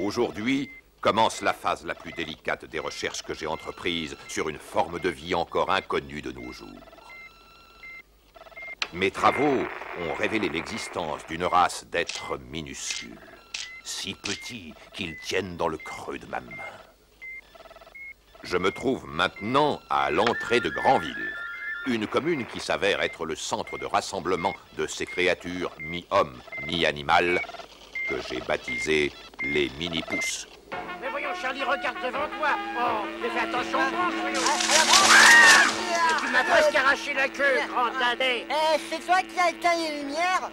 Aujourd'hui commence la phase la plus délicate des recherches que j'ai entreprises sur une forme de vie encore inconnue de nos jours. Mes travaux ont révélé l'existence d'une race d'êtres minuscules, si petits qu'ils tiennent dans le creux de ma main. Je me trouve maintenant à l'entrée de Granville, une commune qui s'avère être le centre de rassemblement de ces créatures mi-hommes, mi-animales, que j'ai baptisées les mini-pousses. Mais voyons, Charlie, regarde devant toi. Oh, mais fais attention, branche, voyons. Tu m'as presque arraché la queue, grand dadais. C'est toi qui as éteint les lumières?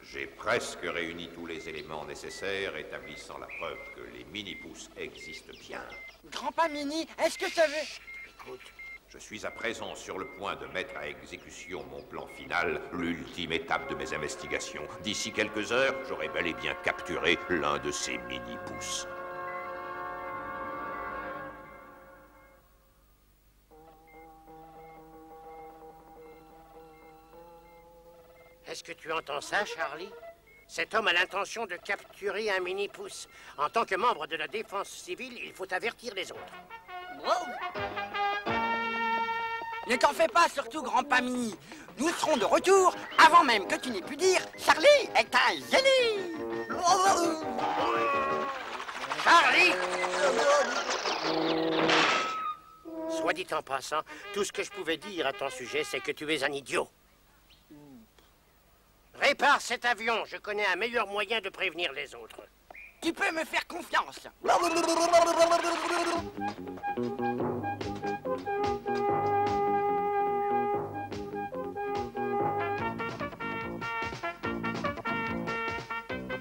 J'ai presque réuni tous les éléments nécessaires établissant la preuve que les mini-pousses existent bien. Grand-père Mini, est-ce que ça veut... Écoute, je suis à présent sur le point de mettre à exécution mon plan final, l'ultime étape de mes investigations. D'ici quelques heures, j'aurai bel et bien capturé l'un de ces mini-pousses. Est-ce que tu entends ça, Charlie? Cet homme a l'intention de capturer un mini-pouce. En tant que membre de la défense civile, il faut avertir les autres. Ne t'en fais pas, surtout, grand-père Mini. Nous serons de retour avant même que tu n'aies pu dire Charlie est un génie. Charlie! Soit dit en passant, tout ce que je pouvais dire à ton sujet, c'est que tu es un idiot. Répare cet avion, je connais un meilleur moyen de prévenir les autres. Tu peux me faire confiance.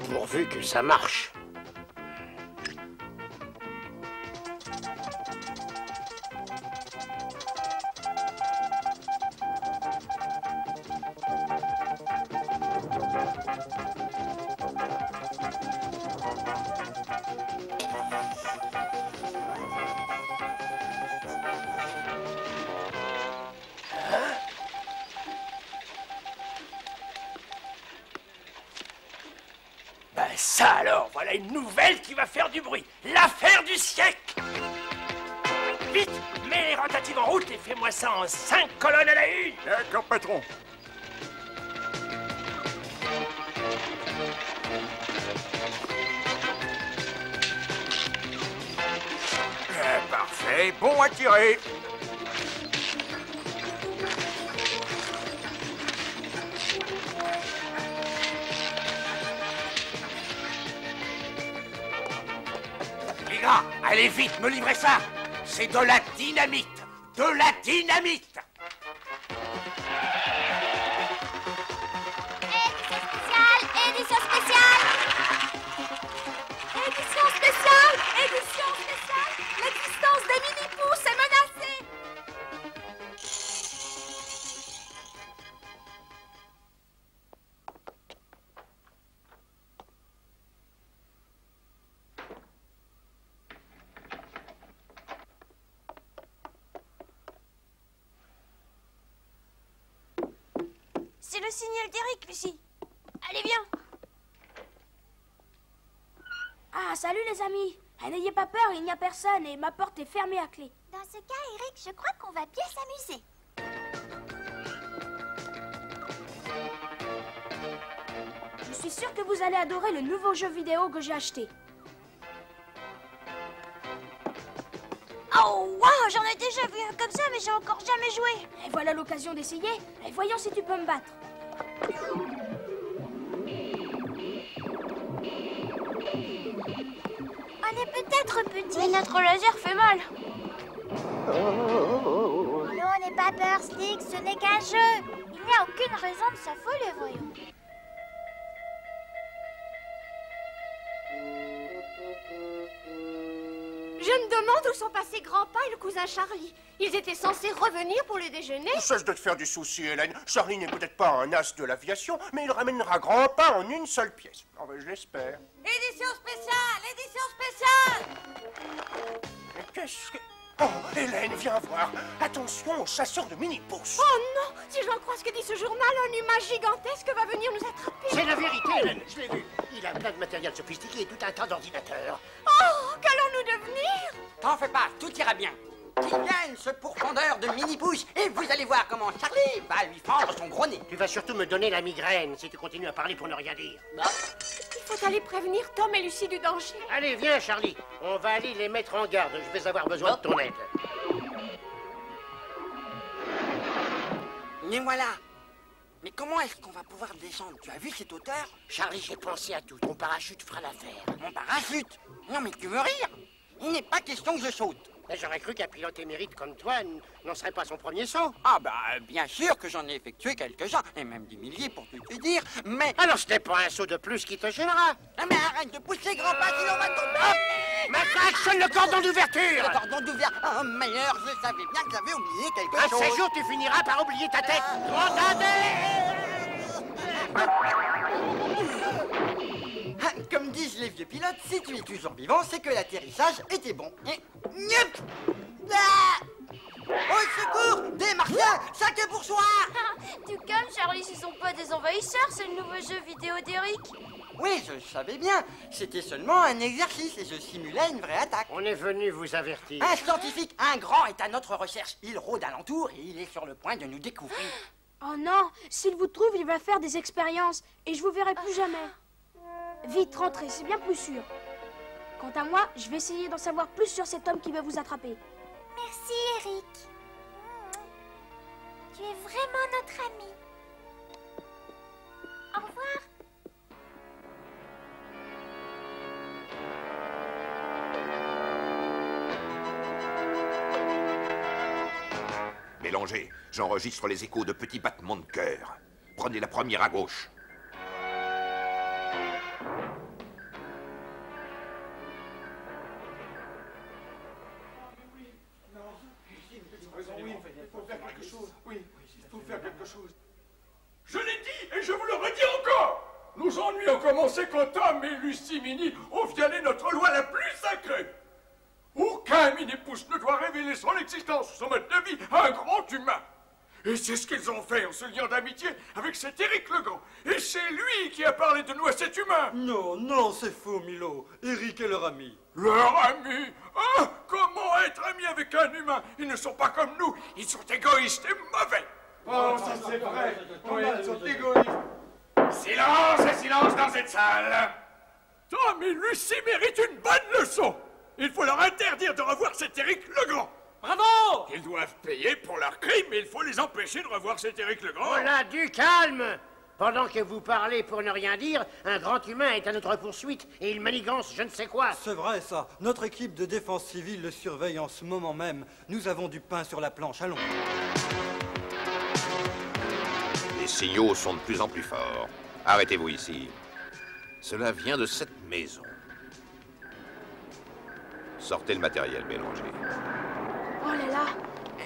Pourvu que ça marche. Ça alors, voilà une nouvelle qui va faire du bruit. L'affaire du siècle. Vite, mets les rotatives en route et fais-moi ça en 5 colonnes à la une. D'accord, patron. Parfait, bon à tirer. Allez vite, me livrez ça. C'est de la dynamite. De la dynamite. Édition spéciale. Édition spéciale. Édition spéciale. L'existence des mini-pousses est menacée. C'est le signal d'Eric, Lucie. Allez, viens. Ah, salut les amis. N'ayez pas peur, il n'y a personne et ma porte est fermée à clé. Dans ce cas, Eric, je crois qu'on va bien s'amuser. Je suis sûre que vous allez adorer le nouveau jeu vidéo que j'ai acheté. Oh, wow, j'en ai déjà vu un comme ça, mais j'ai encore jamais joué. Et voilà l'occasion d'essayer. Et voyons si tu peux me battre. On est peut-être petit. Mais notre laser fait mal. N'en pas peur, Stick, ce n'est qu'un jeu. Il n'y a aucune raison de s'affoler, voyons. J'ai Je me demande où sont passés grand-pa et le cousin Charlie. Ils étaient censés revenir pour le déjeuner. Cesse de te faire du souci, Hélène. Charlie n'est peut-être pas un as de l'aviation, mais il ramènera grand-pa en une seule pièce. Oh, ben, je l'espère. Édition spéciale! Édition spéciale! Mais qu'est-ce que... Oh, Hélène, viens voir. Attention aux chasseurs de mini-pouces. Oh non! Si j'en crois ce que dit ce journal, un humain gigantesque va venir nous attraper. C'est la vérité, Hélène, je l'ai vu. Il a plein de matériel sophistiqué et tout un tas d'ordinateurs. Oh! Qu'allons-nous devenir? T'en fais pas, tout ira bien. Qui gagne ce pourfendeur de mini-pouces et vous allez voir comment Charlie va lui fendre son gros nez. Tu vas surtout me donner la migraine si tu continues à parler pour ne rien dire. Il faut aller prévenir Tom et Lucie du danger. Allez, viens, Charlie. On va aller les mettre en garde. Je vais avoir besoin de ton aide. Mais voilà. Mais comment est-ce qu'on va pouvoir descendre? Tu as vu cette hauteur? Charlie, j'ai pensé à tout. Ton parachute fera l'affaire. Mon parachute? Non mais tu veux rire? Il n'est pas question que je saute. Mais j'aurais cru qu'un pilote émérite comme toi n'en serait pas son premier saut. Ah bah bien sûr que j'en ai effectué quelques-uns, et même des milliers pour tout te dire, mais... Alors ce n'est pas un saut de plus qui te gênera. Ah, mais arrête de pousser grand-pa, sinon on va tomber. Maintenant, actionne le cordon d'ouverture. Le cordon d'ouverture. Oh meilleur, je savais bien que j'avais oublié quelque Un de chose. ces jours, tu finiras par oublier ta tête. Ah, comme disent les vieux pilotes, si tu es toujours vivant, c'est que l'atterrissage était bon. Et... Nyep. Ah. Au secours, des martiens, sac pour soi. Tu calmes, Charlie, ce sont pas des envahisseurs, c'est le nouveau jeu vidéo d'Eric. Oui, je savais bien. C'était seulement un exercice et je simulais une vraie attaque. On est venu vous avertir. Un scientifique, un grand, est à notre recherche. Il rôde alentour et il est sur le point de nous découvrir. Oh non, s'il vous trouve, il va faire des expériences et je vous verrai plus jamais. Vite, rentrez, c'est bien plus sûr. Quant à moi, je vais essayer d'en savoir plus sur cet homme qui va vous attraper. Merci, Eric. Tu es vraiment notre ami. Au revoir. Mélangez, j'enregistre les échos de petits battements de cœur. Prenez la première à gauche. Je l'ai dit et je vous le redis encore. Nos ennuis ont commencé quand Tom et Lucie Mini ont violé notre loi la plus sacrée. Aucun mini-pouce ne doit révéler son existence ou son mode de vie à un grand humain. Et c'est ce qu'ils ont fait en se liant d'amitié avec cet Éric Legrand. Et c'est lui qui a parlé de nous à cet humain. Non, non, c'est faux, Milo. Éric est leur ami. Leur ami? Ah, comment être ami avec un humain? Ils ne sont pas comme nous. Ils sont égoïstes et mauvais. Oh, ça c'est vrai. Ils sont égoïstes. Silence et silence dans cette salle. Tom et Lucie méritent une bonne leçon. Il faut leur interdire de revoir cet Éric Legrand. Bravo! Ils doivent payer pour leurs crimes, mais il faut les empêcher de revoir cet Éric Legrand. Oh là, du calme! Pendant que vous parlez pour ne rien dire, un grand humain est à notre poursuite et il manigance je ne sais quoi. C'est vrai, ça. Notre équipe de défense civile le surveille en ce moment même. Nous avons du pain sur la planche. Allons. Les signaux sont de plus en plus forts. Arrêtez-vous ici. Cela vient de cette maison. Sortez le matériel mélangé. Oh là là,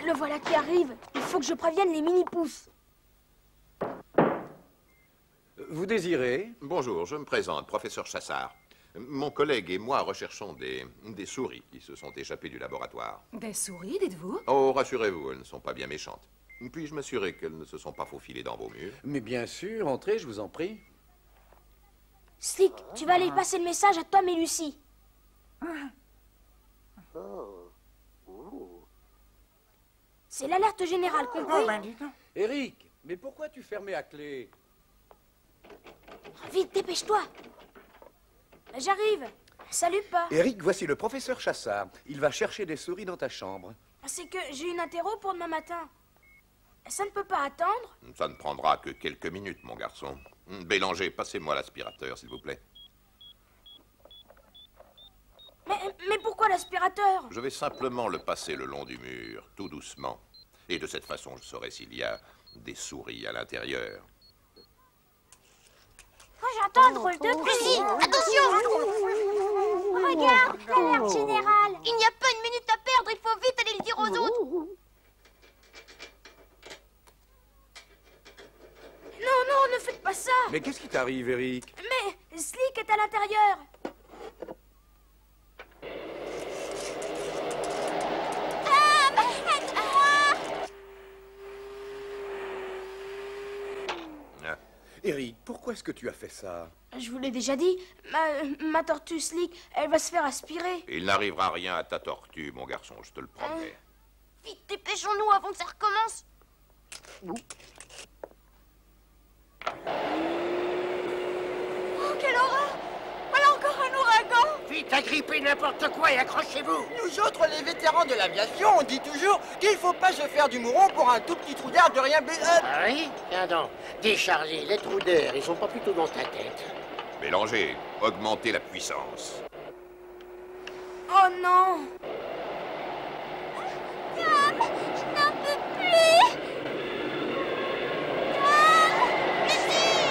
le voilà qui arrive. Il faut que je prévienne les mini-pouces. Vous désirez? Bonjour, je me présente, professeur Chassard. Mon collègue et moi recherchons des souris qui se sont échappées du laboratoire. Des souris, dites-vous? Oh, rassurez-vous, elles ne sont pas bien méchantes. Puis-je m'assurer qu'elles ne se sont pas faufilées dans vos murs? Mais bien sûr, entrez, je vous en prie. Slick, tu vas aller passer le message à Tom et Lucie. C'est l'alerte générale, compris? Eric, mais pourquoi tu fermais à clé? Vite, dépêche-toi. J'arrive. Salut, pas. Eric, voici le professeur Chassard. Il va chercher des souris dans ta chambre. C'est que j'ai une interro pour demain matin. Ça ne peut pas attendre? Ça ne prendra que quelques minutes, mon garçon. Bélanger, passez-moi l'aspirateur, s'il vous plaît. Mais pourquoi l'aspirateur? Je vais simplement le passer le long du mur, tout doucement. Et de cette façon, je saurai s'il y a des souris à l'intérieur. Oh, j'entends un drôle de bruit. Attention! Regarde, l'alerte générale. Il n'y a pas une minute à perdre, il faut vite aller le dire aux autres. Non, non, ne faites pas ça. Mais qu'est-ce qui t'arrive, Eric? Mais Slick est à l'intérieur. Eric, pourquoi est-ce que tu as fait ça? Je vous l'ai déjà dit, ma tortue Slick, elle va se faire aspirer. Il n'arrivera rien à ta tortue, mon garçon, je te le promets. Vite, dépêchons-nous avant que ça recommence. Oh, quelle horreur! Voilà encore un ouragan! Vite, agrippez n'importe quoi et accrochez-vous. Nous autres, les vétérans de l'aviation, on dit toujours qu'il faut pas se faire du mouron pour un tout petit trou d'air de rien. Ah oui? Tiens donc. Dis, Charlie, les trous d'air, ils sont pas plutôt dans ta tête? Mélangez, augmentez la puissance. Oh non! Tom, je n'en peux plus. Tom, Lucie.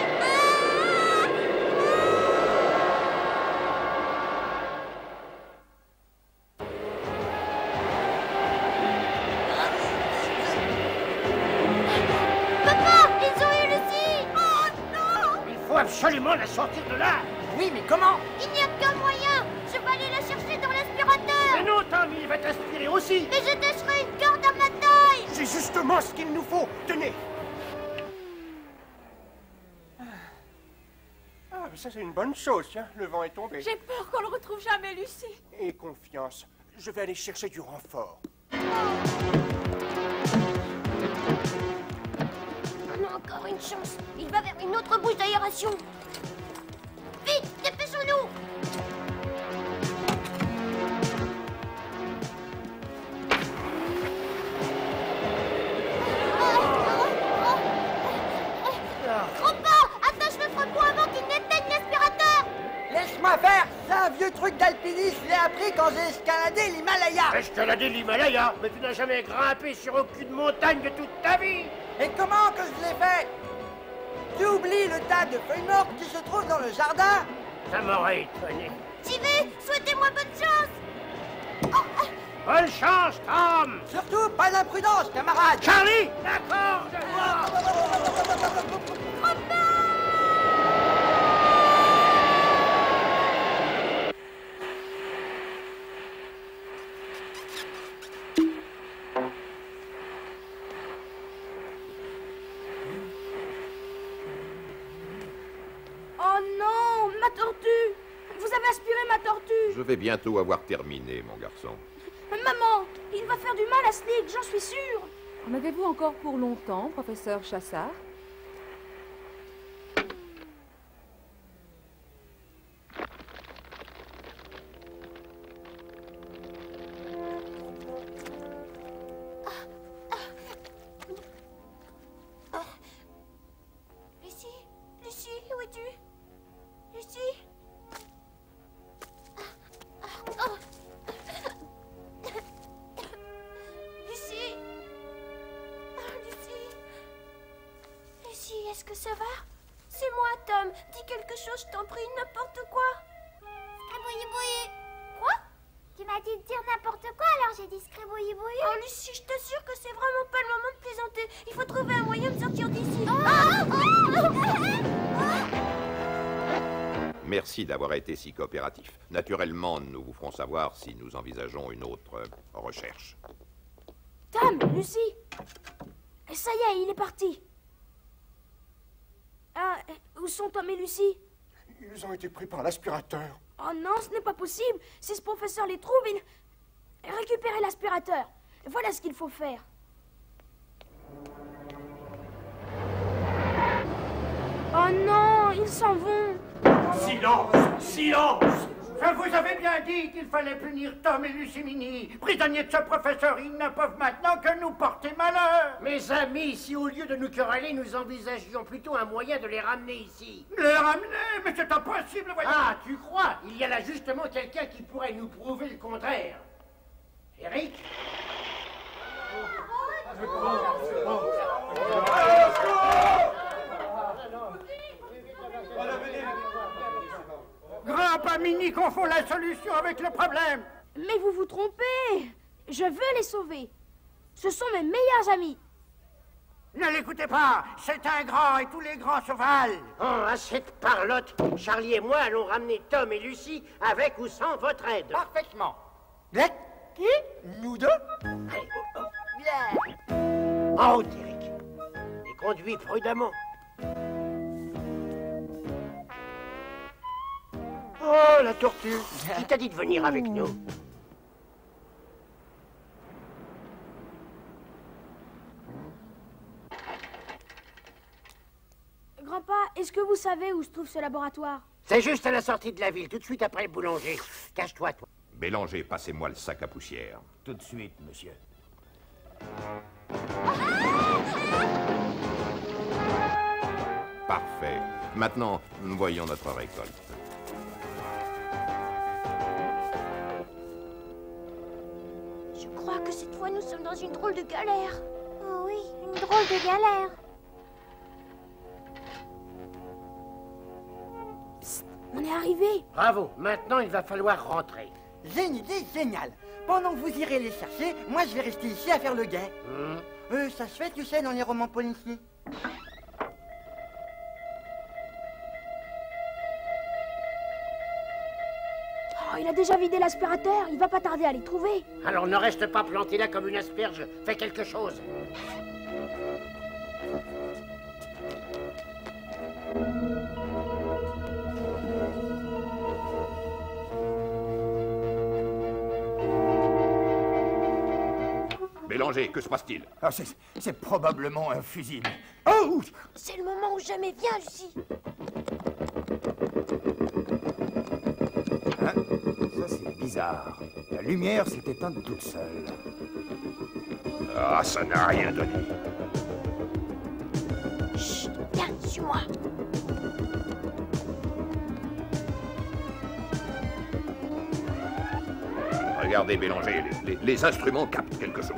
Papa, ils ont eu Lucie. Oh non. Il faut absolument la sortir de là. Oui, mais comment? Il n'y a qu'un moyen. Je vais aller la chercher dans l'aspirateur. Mais non, Tommy, il va t'aspirer aussi. Mais je tâcherai une corde à ma taille. C'est justement ce qu'il nous faut. Tenez. Ah, mais ça c'est une bonne chose, tiens. Le vent est tombé. J'ai peur qu'on ne retrouve jamais Lucie. Et confiance. Je vais aller chercher du renfort. On a encore une chance. Il va vers une autre bouche d'aération. Vite, dépêchons-nous. Grand-père, attache le frein avant qu'il n'éteigne l'aspirateur. Laisse-moi faire. C'est un vieux truc d'alpinisme. Je l'ai appris quand j'ai escaladé l'Himalaya. Escalader l'Himalaya? Mais tu n'as jamais grimpé sur aucune montagne de toute ta vie. Et comment que je l'ai fait? Tu oublies le tas de feuilles mortes qui se trouve dans le jardin? Ça m'aurait étonné. J'y vais. Souhaitez-moi bonne chance. Bonne chance, Tom. Surtout, pas d'imprudence, camarade. Charlie, la corde. Oh non, ma tortue! Vous avez aspiré ma tortue! Je vais bientôt avoir terminé, mon garçon. Maman, il va faire du mal à Slick, j'en suis sûre! En avez-vous encore pour longtemps, professeur Chassard? Lucie, Lucie, où es-tu? Lucie. Lucie. Lucie. Lucie, est-ce que ça va? C'est moi, Tom. Dis quelque chose, je t'en prie, n'importe quoi. Quoi? Tu m'as dit de dire n'importe quoi, alors j'ai dit scribouille-bouille. Oh, Lucie, je t'assure que c'est vraiment pas le moment de plaisanter. Il faut trouver un moyen de sortir d'ici. Merci d'avoir été si coopératif. Naturellement, nous vous ferons savoir si nous envisageons une autre recherche. Tom, Lucie. Ça y est, il est parti. Ah, où sont Tom et Lucie? Ils ont été pris par l'aspirateur. Oh non, ce n'est pas possible. Si ce professeur les trouve, il... Récupérez l'aspirateur. Voilà ce qu'il faut faire. Oh non, ils s'en vont. Silence! Silence! Je vous avais bien dit qu'il fallait punir Tom et Lucimini. Prisonniers de ce professeur, ils ne peuvent maintenant que nous porter malheur. Mes amis, si au lieu de nous quereller, nous envisagions plutôt un moyen de les ramener ici. Les ramener? Mais c'est impossible, voyons. Ah, tu crois? Il y a là justement quelqu'un qui pourrait nous prouver le contraire. Eric? Grand ami Mini confond la solution avec le problème. Mais vous vous trompez. Je veux les sauver. Ce sont mes meilleurs amis. Ne l'écoutez pas, c'est un grand et tous les grands se valent. Oh, assez de parlotte. Charlie et moi allons ramener Tom et Lucie avec ou sans votre aide. Parfaitement. Qui? Nous deux? En route, Eric. Et conduis prudemment. Oh, la tortue. Qui t'a dit de venir avec nous? Grandpa, est-ce que vous savez où se trouve ce laboratoire? C'est juste à la sortie de la ville, tout de suite après le boulanger. Cache-toi, toi. Bélanger, passez-moi le sac à poussière. Tout de suite, monsieur. Parfait. Maintenant, voyons notre récolte. Je crois que cette fois, nous sommes dans une drôle de galère. Oh oui, une drôle de galère. Psst, on est arrivé. Bravo, maintenant il va falloir rentrer. J'ai une idée géniale. Pendant que vous irez les chercher, moi je vais rester ici à faire le guet. Ça se fait, tu sais, dans les romans policiers. Oh, il a déjà vidé l'aspirateur. Il va pas tarder à les trouver. Alors ne reste pas planté là comme une asperge. Fais quelque chose. Bélanger, que se passe-t-il? Ah, c'est probablement un fusible. Oh! C'est le moment où jamais vient, Lucie. Hein? Ça, c'est bizarre. La lumière s'est éteinte toute seule. Ah, ça n'a rien donné. Chut, viens, suis-moi. Regardez, Bélanger, les instruments captent quelque chose.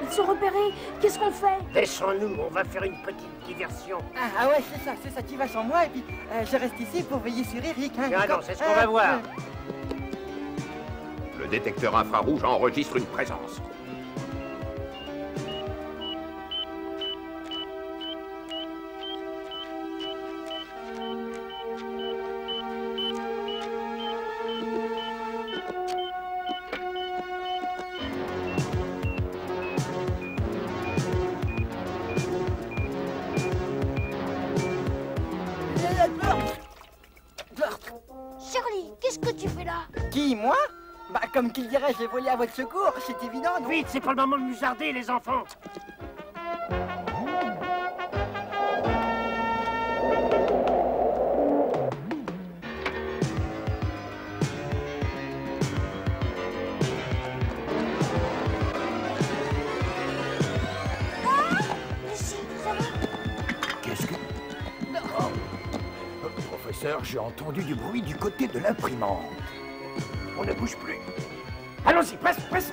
Ils sont repérés. Qu'est-ce qu'on fait? Laissons-nous, on va faire une petite diversion. Ah ouais, c'est ça, tu vas sans moi et puis je reste ici pour veiller sur Eric. Hein, Ah non, c'est ce qu'on va voir. Le détecteur infrarouge enregistre une présence. Charlie, qu'est-ce que tu fais là? Qui, moi? Bah, comme qu'il dirait, j'ai volé à votre secours, c'est évident, non? Vite, c'est pas le moment de musarder, les enfants. Lucie, ça va? Qu'est-ce que... Professeur, j'ai entendu du bruit du côté de l'imprimante. On ne bouge plus. Allons-y, presse, presse.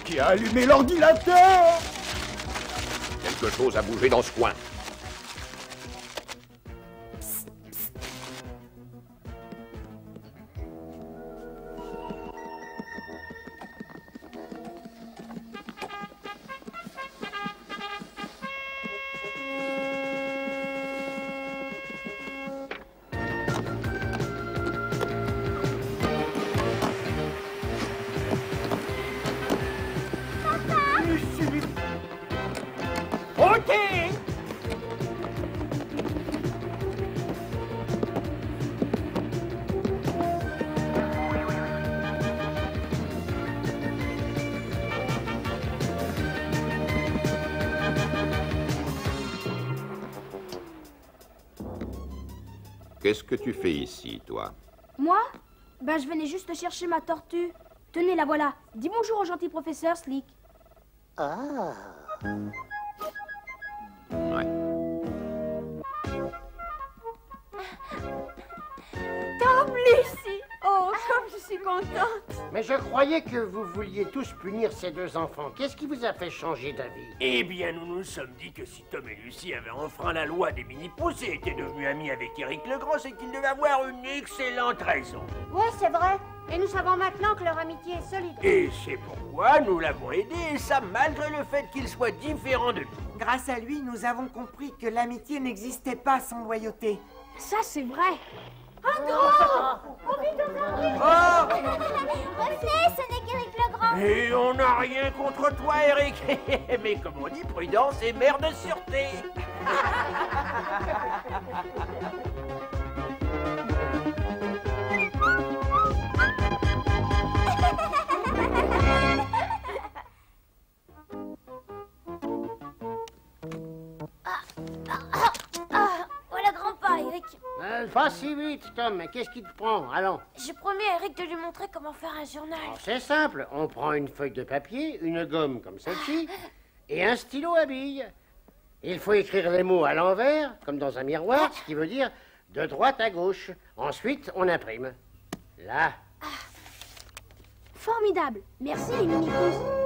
Qui a allumé l'ordinateur? Quelque chose a bougé dans ce coin. Qu'est-ce que tu fais ici, toi? Moi? Ben, je venais juste chercher ma tortue. Tenez, la voilà. Dis bonjour au gentil professeur, Slick. Ah. Ouais. contente. Mais je croyais que vous vouliez tous punir ces deux enfants. Qu'est-ce qui vous a fait changer d'avis? Eh bien, nous nous sommes dit que si Tom et Lucie avaient enfreint la loi des mini-pousses et étaient devenus amis avec Éric Legrand, c'est qu'ils devaient avoir une excellente raison. Ouais, c'est vrai. Et nous savons maintenant que leur amitié est solide. Et c'est pourquoi nous l'avons aidé, et ça malgré le fait qu'il soit différent de nous. Grâce à lui, nous avons compris que l'amitié n'existait pas sans loyauté. Ça, c'est vrai. Revenez, ce n'est qu'Éric Legrand. Et on n'a rien contre toi, Eric. Mais comme on dit, prudence est mère de sûreté. Voilà grand pas, Eric. Pas si vite, Tom. Qu'est-ce qui te prend? Allons. J'ai promis à Eric de lui montrer comment faire un journal. C'est simple. On prend une feuille de papier, une gomme comme celle-ci, et un stylo à billes. Il faut écrire les mots à l'envers, comme dans un miroir, ce qui veut dire de droite à gauche. Ensuite, on imprime. Là. Formidable. Merci, les mini-pousses.